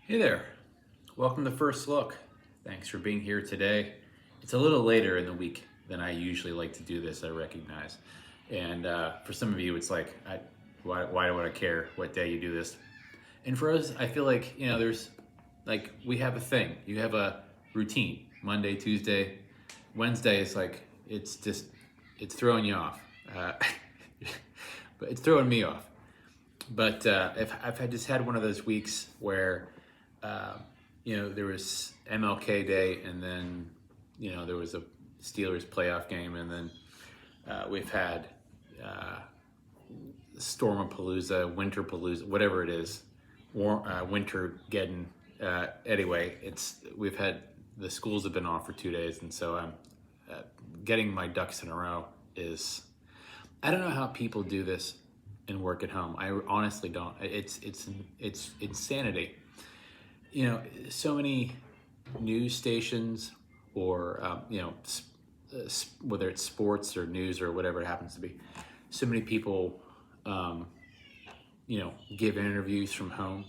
Hey there, welcome to First Look. Thanks for being here today. It's a little later in the week than I usually like to do this, I recognize. And for some of you, it's like, why do I care what day you do this? And for us, I feel like, there's like, we have a thing. You have a routine. Monday, Tuesday, Wednesday is like, it's throwing you off. But it's throwing me off. But if I've just had one of those weeks where uh, there was MLK Day, and then, there was a Steelers playoff game, and then we've had uh, Stormapalooza, Winterpalooza, whatever it is, Wintergeddon. Anyway, we've had the schools have been off for 2 days, and so I'm getting my ducks in a row. I don't know how people do this and work at home. I honestly don't. It's insanity. So many news stations or whether it's sports or news or whatever it happens to be, so many people um, give interviews from home.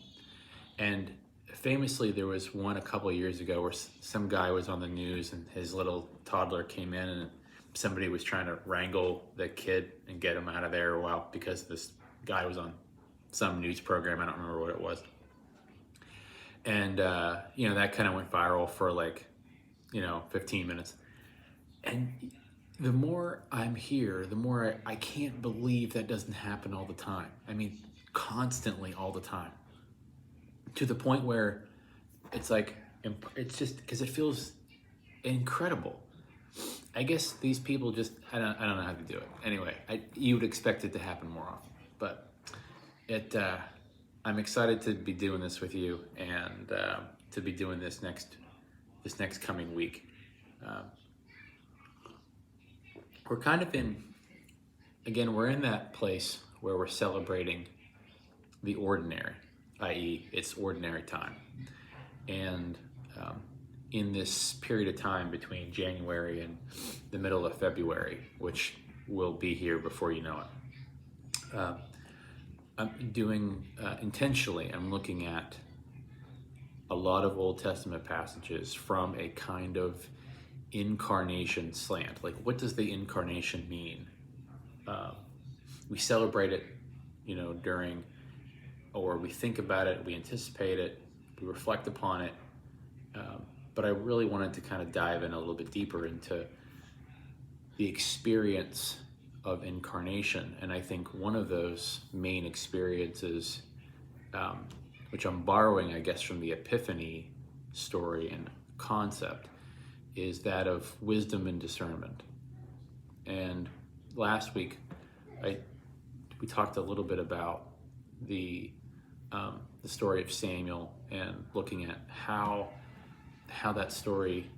And famously, there was one a couple of years ago where some guy was on the news and his little toddler came in, and somebody was trying to wrangle the kid and get him out of there. Well, because this guy was on some news program, I don't remember what it was. And that kind of went viral for 15 minutes. And the more I'm here, the more I can't believe that doesn't happen all the time. I mean, constantly, all the time, to the point where it's like, it's just because it feels incredible. I guess these people just, I don't know how to do it. Anyway, you would expect it to happen more often, but I'm excited to be doing this with you, and to be doing this next coming week. Um, we're kind of we're in that place where we're celebrating the ordinary, i.e., it's ordinary time. And in this period of time between January and the middle of February, which will be here before you know it, I'm doing intentionally, I'm looking at a lot of Old Testament passages from a kind of incarnation slant. Like, what does the incarnation mean? We celebrate it, during, or we think about it, we anticipate it, we reflect upon it. But I really wanted to kind of dive in a little bit deeper into the experience of incarnation. And I think one of those main experiences, which I'm borrowing, I guess, from the Epiphany story and concept, is that of wisdom and discernment. And last week, we talked a little bit about the story of Samuel, and looking at how that story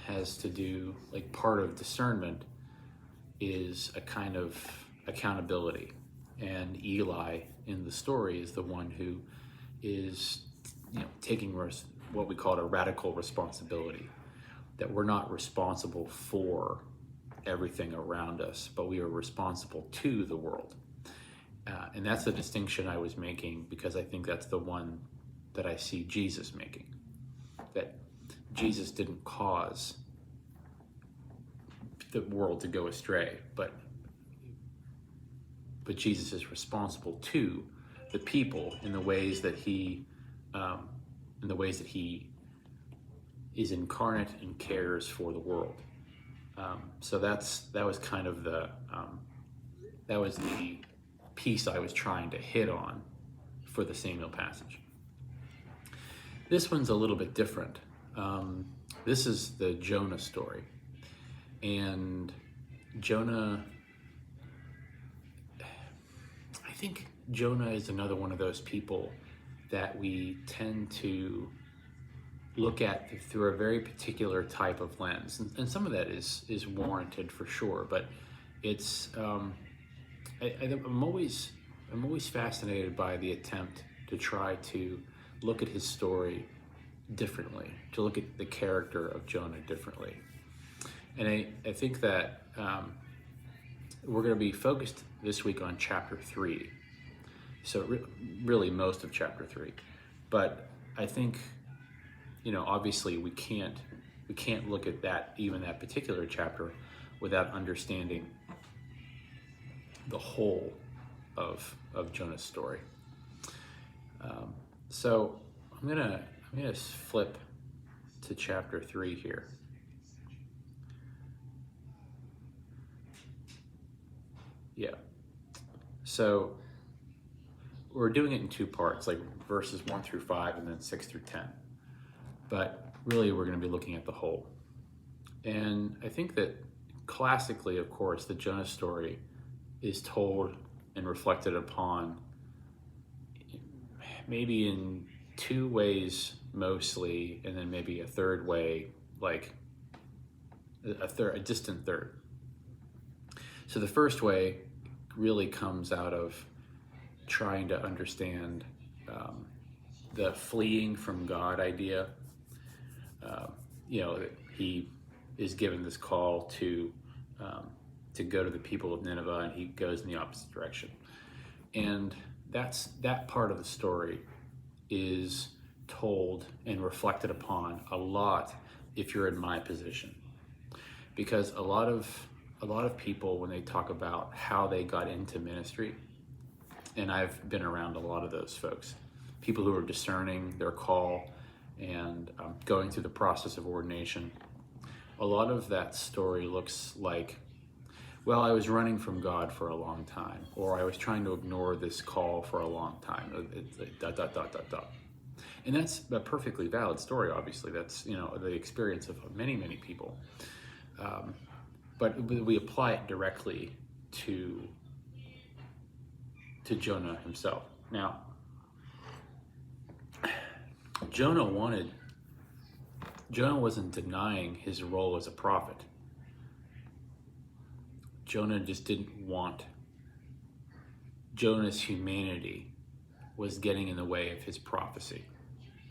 has to do, like, part of discernment is a kind of accountability. And Eli in the story is the one who is, taking what we call a radical responsibility, that we're not responsible for everything around us, but we are responsible to the world. And that's the distinction I was making, because I think that's the one that I see Jesus making. That Jesus didn't cause the world to go astray, but Jesus is responsible to the people in the ways that he is incarnate and cares for the world. So that was kind of that was the piece I was trying to hit on for the Samuel passage. This one's a little bit different. This is the Jonah story. And Jonah, I think Jonah is another one of those people that we tend to look at through a very particular type of lens. And some of that is warranted for sure, but it's, I'm always fascinated by the attempt to try to look at his story differently, to look at the character of Jonah differently. And I think that we're going to be focused this week on chapter 3. So really most of chapter 3. But I think, obviously we can't look at that particular chapter without understanding the whole of Jonah's story. So I'm gonna flip to chapter 3 here. Yeah. So we're doing it in two parts, like verses 1 through 5 and then 6 through 10. But really we're going to be looking at the whole. And I think that classically, of course, the Jonah story is told and reflected upon maybe in two ways mostly, and then maybe a third way, like a distant third. So the first way really comes out of trying to understand the fleeing from God idea. He is given this call to go to the people of Nineveh, and he goes in the opposite direction. And that part of the story is told and reflected upon a lot if you're in my position, because a lot of people, when they talk about how they got into ministry, and I've been around a lot of those folks, people who are discerning their call and going through the process of ordination, a lot of that story looks like, well, I was running from God for a long time, or I was trying to ignore this call for a long time. And that's a perfectly valid story, obviously. That's, the experience of many, many people. But we apply it directly to Jonah himself. Now, Jonah wasn't denying his role as a prophet. Jonah just didn't want. Jonah's humanity was getting in the way of his prophecy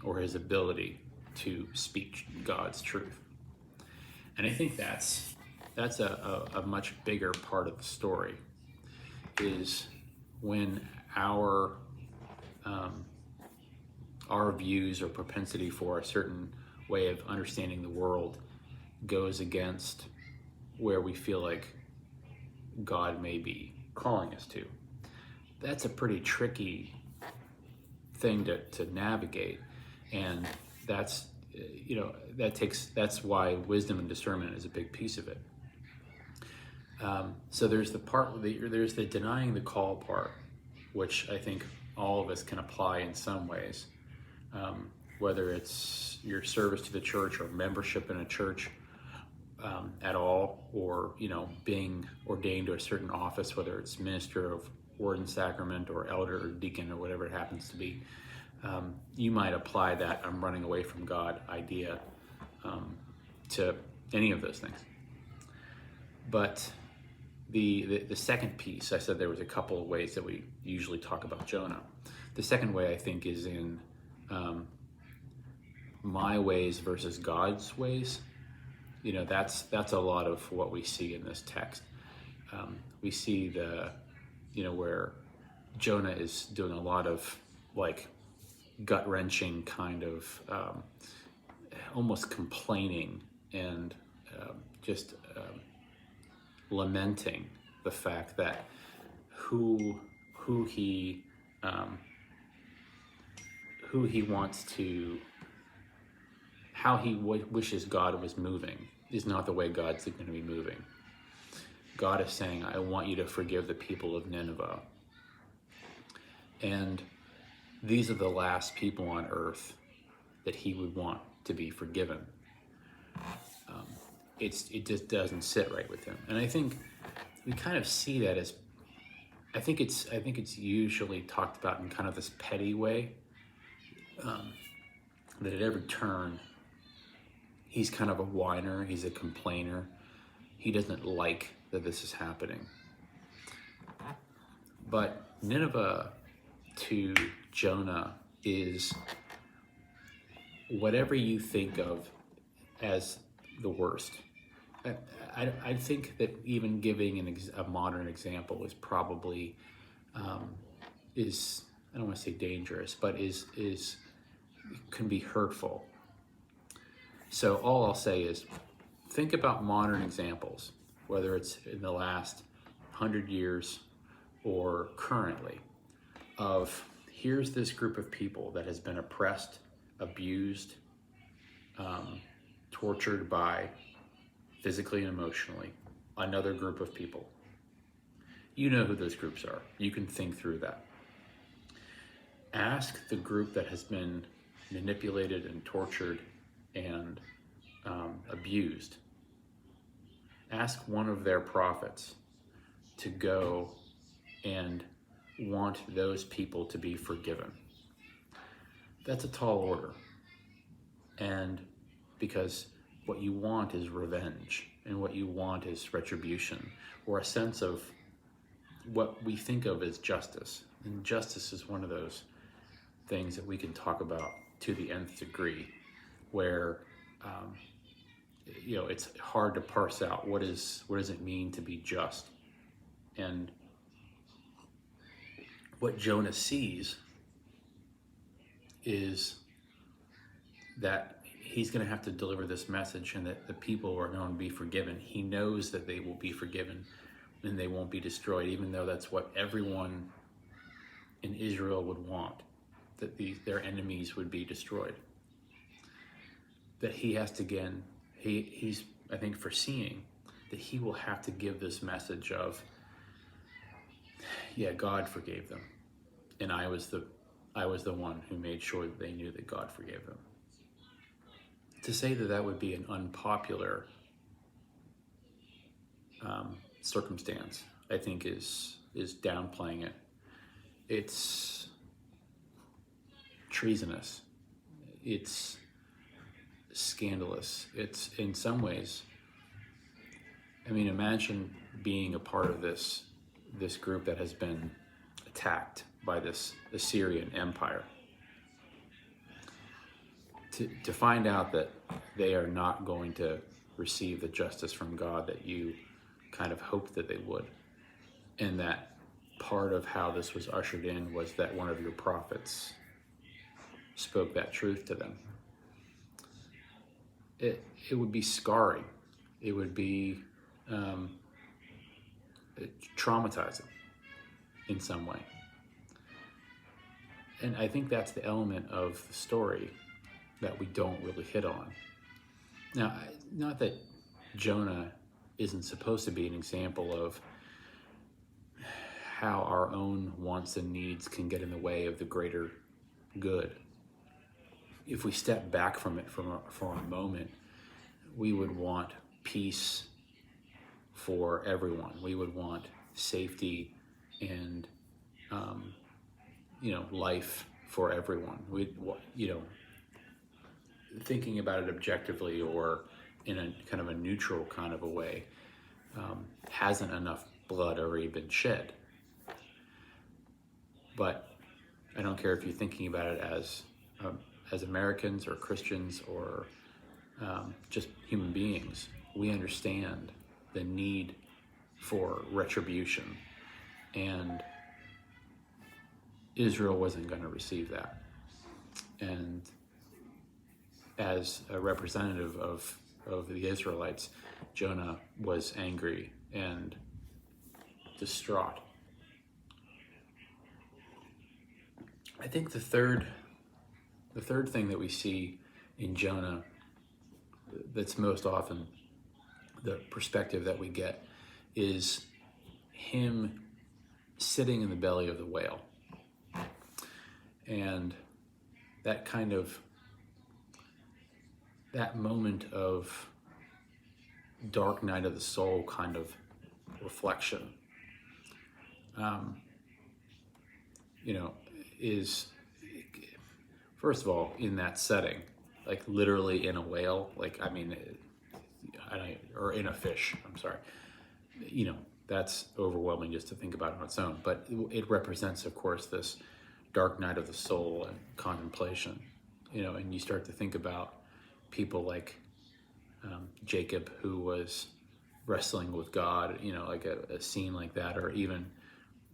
or his ability to speak God's truth. And I think that's a much bigger part of the story, is when our views or propensity for a certain way of understanding the world goes against where we feel like God may be calling us to. That's a pretty tricky thing to navigate, and that's why wisdom and discernment is a big piece of it. So there's there's the denying the call part, which I think all of us can apply in some ways, whether it's your service to the church or membership in a church at all, or being ordained to a certain office, whether it's minister of word and sacrament or elder or deacon or whatever it happens to be. You might apply that "I'm running away from God" idea to any of those things. But the second piece, I said there was a couple of ways that we usually talk about Jonah. The second way, I think, is in my ways versus God's ways. That's a lot of what we see in this text. We see where Jonah is doing a lot of gut-wrenching kind of almost complaining and just lamenting the fact that who he wants to, how he wishes God was moving is not the way God's going to be moving. God is saying, I want you to forgive the people of Nineveh. And these are the last people on earth that he would want to be forgiven. It just doesn't sit right with him. And I think we kind of see that as, I think it's usually talked about in kind of this petty way, that at every turn, he's kind of a whiner, he's a complainer. He doesn't like that this is happening. But Nineveh to Jonah is whatever you think of as the worst. I think that even giving a modern example is probably, I don't want to say dangerous, but is can be hurtful. So all I'll say is think about modern examples, whether it's in the last 100 years or currently, of here's this group of people that has been oppressed, abused, tortured by physically and emotionally another group of people. You know who those groups are. You can think through that. Ask the group that has been manipulated and tortured and abused. Ask one of their prophets to go and want those people to be forgiven. That's a tall order. And because what you want is revenge, and what you want is retribution, or a sense of what we think of as justice. And justice is one of those things that we can talk about to the nth degree, where it's hard to parse out what does it mean to be just. And what Jonah sees is that he's going to have to deliver this message, and that the people are going to be forgiven. He knows that they will be forgiven and they won't be destroyed, even though that's what everyone in Israel would want, that their enemies would be destroyed. That he has to, again, he's I think foreseeing that he will have to give this message of, yeah, God forgave them, and I was the one who made sure that they knew that God forgave them. To say that would be an unpopular circumstance, I think is downplaying it. It's treasonous. It's scandalous. It's, in some ways, I mean, imagine being a part of this group that has been attacked by this Assyrian empire. To find out that they are not going to receive the justice from God that you kind of hoped that they would, and that part of how this was ushered in was that one of your prophets spoke that truth to them. It would be scarring. It would be traumatizing in some way. And I think that's the element of the story that we don't really hit on. Now, not that Jonah isn't supposed to be an example of how our own wants and needs can get in the way of the greater good. If we step back from it for a moment, we would want peace for everyone. We would want safety and life for everyone. Thinking about it objectively or in a kind of a neutral kind of a way, hasn't enough blood already been shed. But I don't care if you're thinking about it as Americans or Christians or just human beings. We understand the need for retribution, and Israel wasn't going to receive that. And as a representative of the Israelites, Jonah was angry and distraught. I think the third thing that we see in Jonah that's most often the perspective that we get is him sitting in the belly of the whale. And that moment of dark night of the soul kind of reflection, is, first of all, in that setting, like literally in a whale, or in a fish, I'm sorry. That's overwhelming just to think about on its own, but it represents, of course, this dark night of the soul and contemplation, and you start to think about people like Jacob, who was wrestling with God, like a scene like that, or even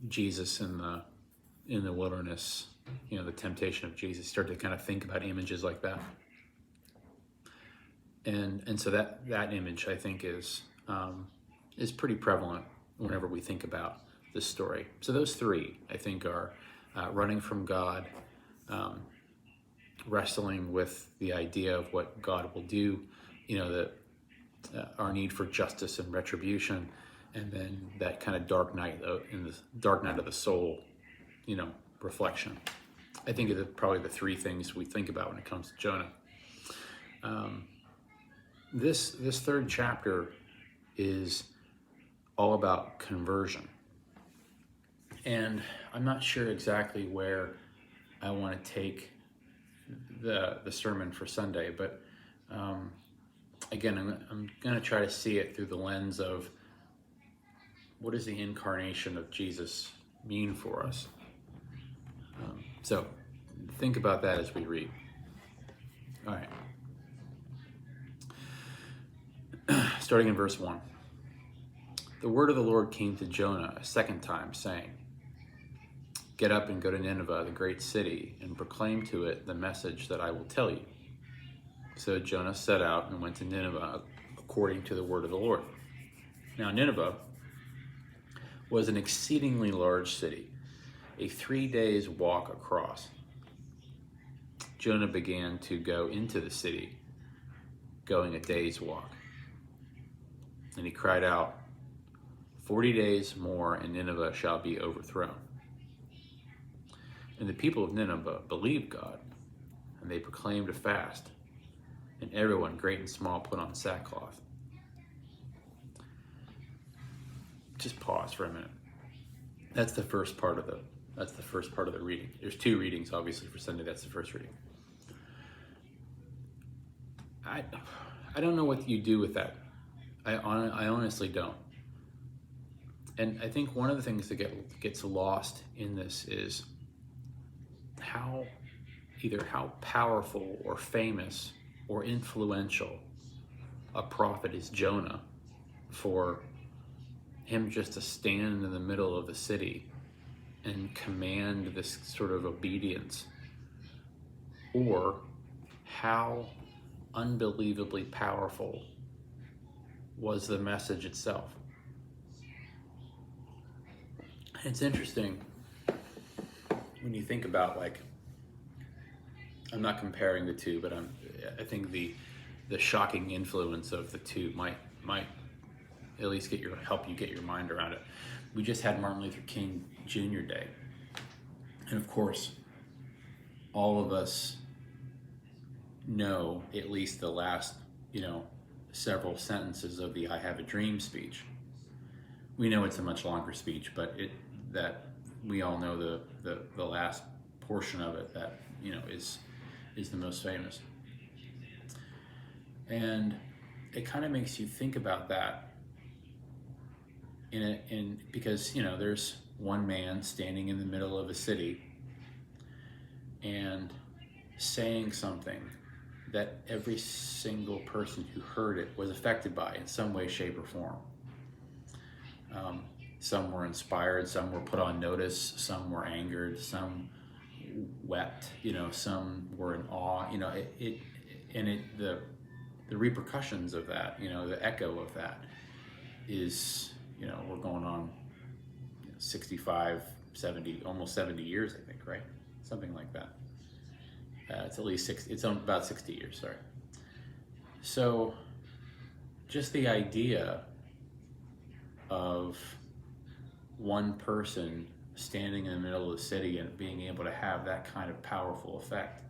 Jesus in the wilderness, the temptation of Jesus, start to kind of think about images like that. And so that image, I think, is pretty prevalent whenever we think about this story. So those three, I think, are running from God, wrestling with the idea of what God will do, our need for justice and retribution, and then that kind of dark night in the dark night of the soul, reflection. I think it's probably the three things we think about when it comes to Jonah. This third chapter is all about conversion. And I'm not sure exactly where I want to take the sermon for Sunday, but again, I'm going to try to see it through the lens of what does the incarnation of Jesus mean for us? So think about that as we read. All right. Starting in verse 1. The word of the Lord came to Jonah a second time, saying, "Get up and go to Nineveh, the great city, and proclaim to it the message that I will tell you." So Jonah set out and went to Nineveh according to the word of the Lord. Now Nineveh was an exceedingly large city, a 3 days walk across. Jonah began to go into the city, going a day's walk. And he cried out, 40 days more and Nineveh shall be overthrown. And the people of Nineveh believed God, and they proclaimed a fast, and everyone, great and small, put on sackcloth. Just pause for a minute. That's the first part of the reading. There's two readings, obviously, for Sunday. That's the first reading. I don't know what you do with that. I honestly don't. And I think one of the things that gets lost in this is how powerful or famous or influential a prophet is Jonah for him just to stand in the middle of the city and command this sort of obedience, or how unbelievably powerful was the message itself. It's interesting when you think about, like, I'm not comparing the two, but I think the shocking influence of the two might at least help you get your mind around it. We just had Martin Luther King Jr. Day, and of course, all of us know at least the last, several sentences of the "I Have a Dream" speech. We know it's a much longer speech, but that we all know the last portion of it that is the most famous. And it kind of makes you think about that because there's one man standing in the middle of a city and saying something that every single person who heard it was affected by in some way, shape, or form. Some were inspired, some were put on notice, some were angered, some wept, some were in awe. The repercussions of that, the echo of that is, we're going on 65, 70, almost 70 years, I think, right? Something like that. It's at least it's about 60 years, sorry. So just the idea of one person standing in the middle of the city and being able to have that kind of powerful effect,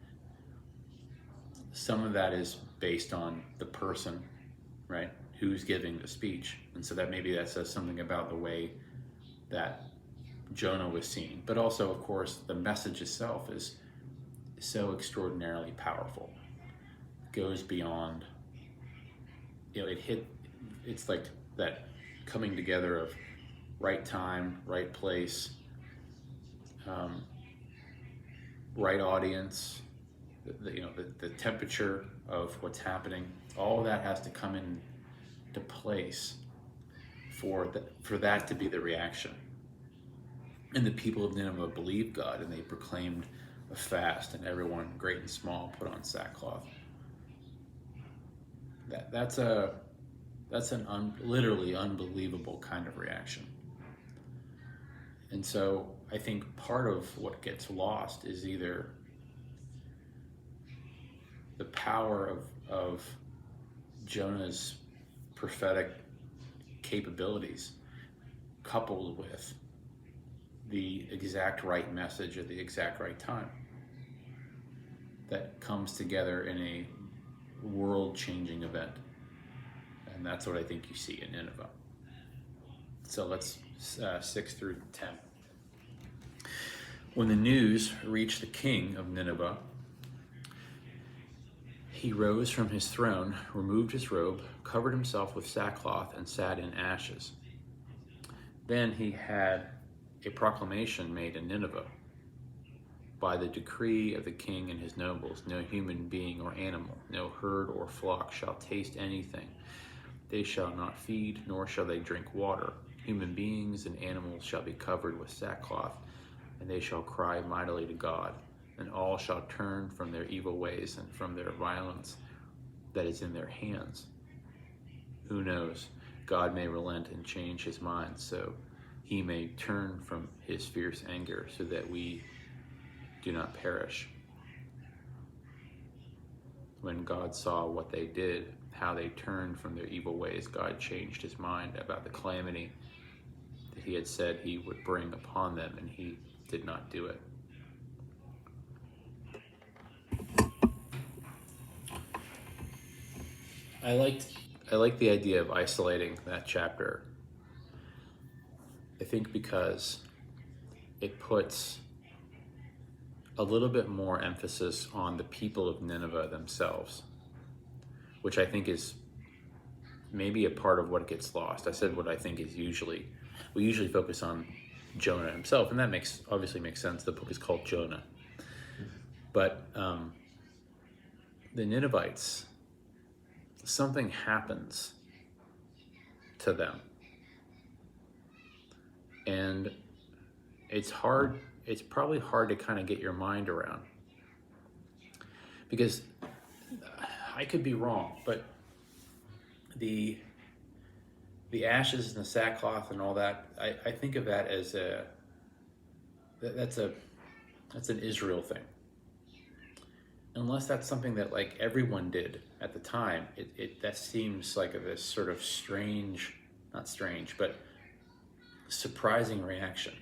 some of that is based on the person, right, who's giving the speech. And so that says something about the way that Jonah was seen. But also, of course, the message itself is so extraordinarily powerful. It goes beyond, it's like that coming together of right time, right place, right audience, the temperature of what's happening. All of that has to come into place for that to be the reaction. And the people of Nineveh believed God, and they proclaimed a fast, and everyone, great and small, put on sackcloth. That's an literally unbelievable kind of reaction. And so I think part of what gets lost is either the power of Jonah's prophetic capabilities coupled with the exact right message at the exact right time that comes together in a world-changing event. And that's what I think you see in Nineveh. So let's 6 through 10. When the news reached the king of Nineveh, he rose from his throne, removed his robe, covered himself with sackcloth, and sat in ashes. Then he had a proclamation made in Nineveh. By the decree of the king and his nobles, no human being or animal, no herd or flock shall taste anything. They shall not feed, nor shall they drink water. Human beings and animals shall be covered with sackcloth, and they shall cry mightily to God. And all shall turn from their evil ways and from their violence that is in their hands. Who knows? God may relent and change his mind, so he may turn from his fierce anger, so that we do not perish. When God saw what they did, how they turned from their evil ways, God changed his mind about the calamity that he had said he would bring upon them, and he did not do it. I like the idea of isolating that chapter. I think because it puts a little bit more emphasis on the people of Nineveh themselves, which I think is maybe a part of what gets lost. I said what I think is we usually focus on Jonah himself, and that obviously makes sense. The book is called Jonah. But the Ninevites, something happens to them. And it's probably hard to kind of get your mind around. Because I could be wrong, but the ashes and the sackcloth and all that, I think of that as that's an Israel thing. Unless that's something that like everyone did at the time, that seems like this sort of not strange, but surprising reaction.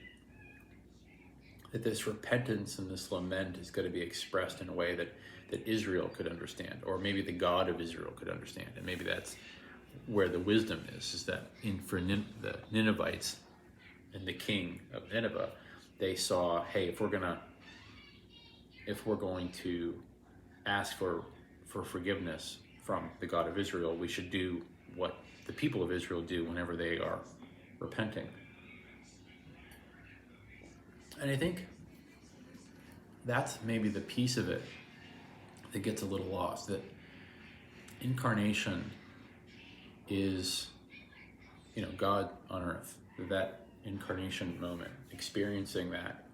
That this repentance and this lament is going to be expressed in a way that Israel could understand, or maybe the God of Israel could understand. And maybe that's where the wisdom is that for the Ninevites and the king of Nineveh, they saw, hey, if we're going to ask for forgiveness from the God of Israel, we should do what the people of Israel do whenever they are repenting. And I think that's maybe the piece of it that gets a little lost, that incarnation is, God on earth, that incarnation moment, experiencing that.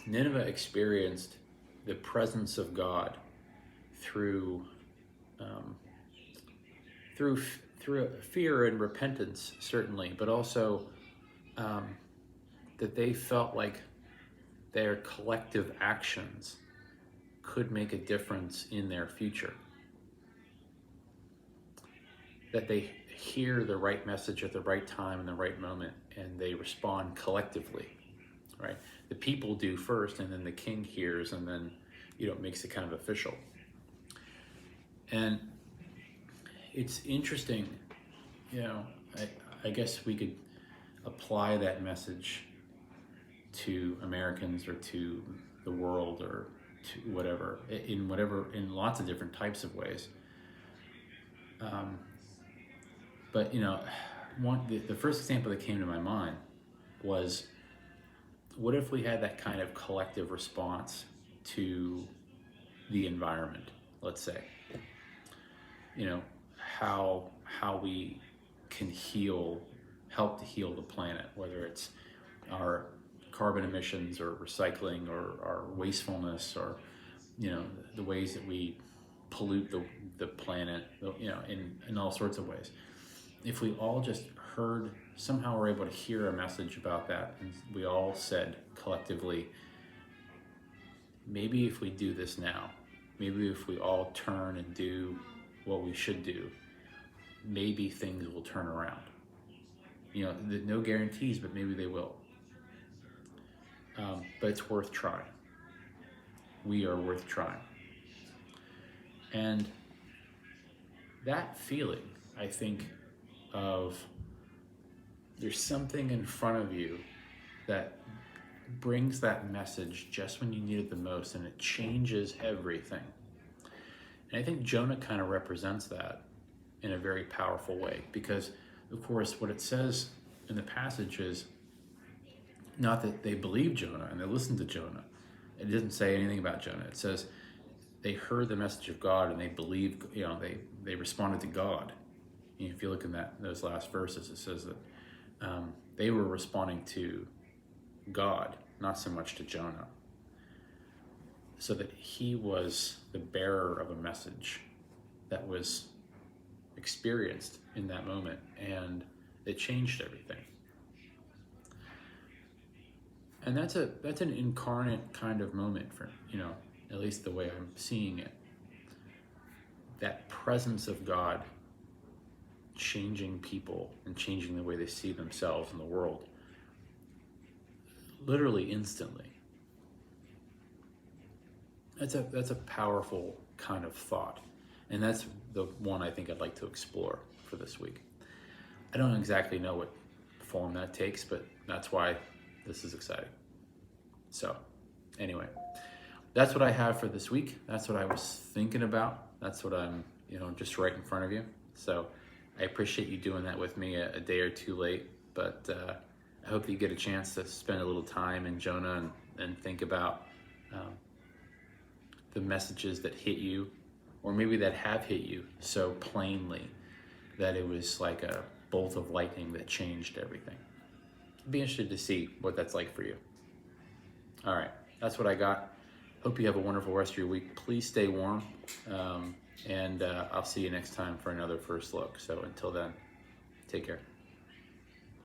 Nineveh experienced the presence of God through fear and repentance, certainly, but also that they felt like their collective actions could make a difference in their future. That they hear the right message at the right time in the right moment, and they respond collectively, right? The people do first, and then the king hears, and then, makes it kind of official. And it's interesting, I guess we could apply that message to Americans or to the world or to whatever in lots of different types of ways. But the first example that came to my mind was, what if we had that kind of collective response to the environment, let's say? How we can help to heal the planet, whether it's our carbon emissions or recycling or our wastefulness or, the ways that we pollute the planet, in all sorts of ways. If we all just somehow were able to hear a message about that, and we all said collectively, maybe if we do this now, maybe if we all turn and do what we should do, maybe things will turn around. No guarantees, but maybe they will. But it's worth trying. We are worth trying. And that feeling, I think, of there's something in front of you that brings that message just when you need it the most, and it changes everything. And I think Jonah kind of represents that in a very powerful way, because of course what it says in the passage is not that they believed Jonah and they listened to Jonah. It doesn't say anything about Jonah. It says they heard the message of God and they believed, they responded to God. If you look in those last verses, it says that they were responding to God, not so much to Jonah. So that he was the bearer of a message that was experienced in that moment, and it changed everything. And that's an incarnate kind of moment for, at least the way I'm seeing it. That presence of God changing people and changing the way they see themselves in the world, literally instantly. That's a powerful kind of thought, and that's the one I think I'd like to explore for this week. I don't exactly know what form that takes, but that's why this is exciting. So anyway, that's what I have for this week. That's what I was thinking about. That's what I'm, just right in front of you. So I appreciate you doing that with me a day or two late, but I hope that you get a chance to spend a little time in Jonah and think about the messages that hit you, or maybe that have hit you so plainly that it was like a bolt of lightning that changed everything. I'd be interested to see what that's like for you. All right, that's what I got. Hope you have a wonderful rest of your week. Please stay warm, and I'll see you next time for another First Look. So until then, take care.